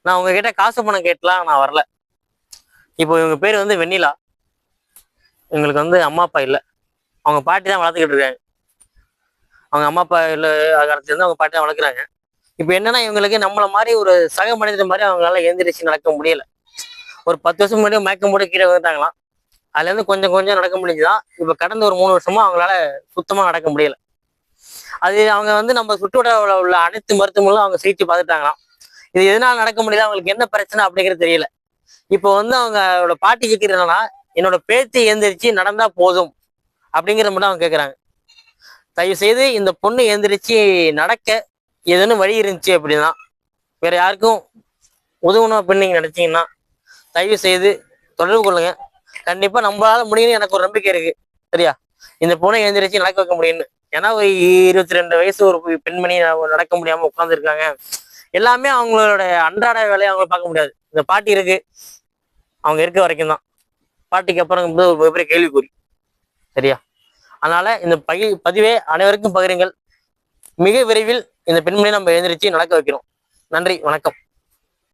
நான் உங்ககிட்ட காசு பணம் கேட்டலாம், நான் வரல. இப்போ இவங்க பேர் வந்து வெண்ணிலா. இவங்களுக்கு வந்து அம்மா அப்பா இல்லை, அவங்க பாட்டி தான் வளர்த்துக்கிட்டு இருக்காங்க. அவங்க அம்மா அப்பா இல்லை காலத்துலேருந்து அவங்க பாட்டி தான் வளர்க்குறாங்க. இப்போ என்னன்னா, இவங்களுக்கு நம்மள மாதிரி ஒரு சக மனிதர் மாதிரி அவங்களால எழுந்திரிச்சு நடக்க முடியல. ஒரு 10 வருஷம் முன்னாடி மயக்கம் போட்டு கீழே வந்துட்டாங்களாம். அதுலேருந்து கொஞ்சம் கொஞ்சம் நடக்க முடிஞ்சுதான். இப்போ கடந்த ஒரு 3 வருஷமா அவங்களால சுத்தமாக நடக்க முடியல. அது அவங்க வந்து நம்ம சுற்றுவட்டார உள்ள அனைத்து மருத்துவங்களும் அவங்க சிகிச்சை பார்த்துட்டாங்களாம். இது எதனால நடக்க முடியல, அவங்களுக்கு என்ன பிரச்சனை அப்படிங்கிறது தெரியல. இப்போ வந்து அவங்களோட பாட்டி கேட்குறது என்னன்னா, என்னோட பேத்தி எழுந்திரிச்சு நடந்தா போதும் அப்படிங்கிறத மட்டும் அவங்க கேட்குறாங்க. தயவு செய்து இந்த பொண்ணு எழுந்திரிச்சு நடக்க ஏதேனும் வழி இருந்துச்சு அப்படின்னா, வேற யாருக்கும் உதவணும் அப்படின்னு நீங்க நினைச்சீங்கன்னா தயவு செய்து தொடர்பு கொள்ளுங்க. கண்டிப்பா நம்மளால முடியும்னு எனக்கு ஒரு நம்பிக்கை இருக்கு. சரியா? இந்த பொண்ணை எழுந்திரிச்சு நடக்க வைக்க முடியும்னு. ஏன்னா ஒரு 22 வயசு ஒரு பெண்மணி நடக்க முடியாம உட்காந்துருக்காங்க. எல்லாமே அவங்களோட அன்றாட வேலையை அவங்க பார்க்க முடியாது. இந்த பாட்டி இருக்கு, அவங்க இருக்க வரைக்கும் தான். பாட்டிக்கு அப்புறம் ஒரு மிகப்பெரிய கேள்விக்குறி. சரியா? அதனால இந்த பதிவே அனைவருக்கும் பகிருங்கள். மிக விரைவில் இந்த பெண்மணியை நம்ம எழுந்திரிச்சு நடக்க வைக்கிறோம். நன்றி, வணக்கம்.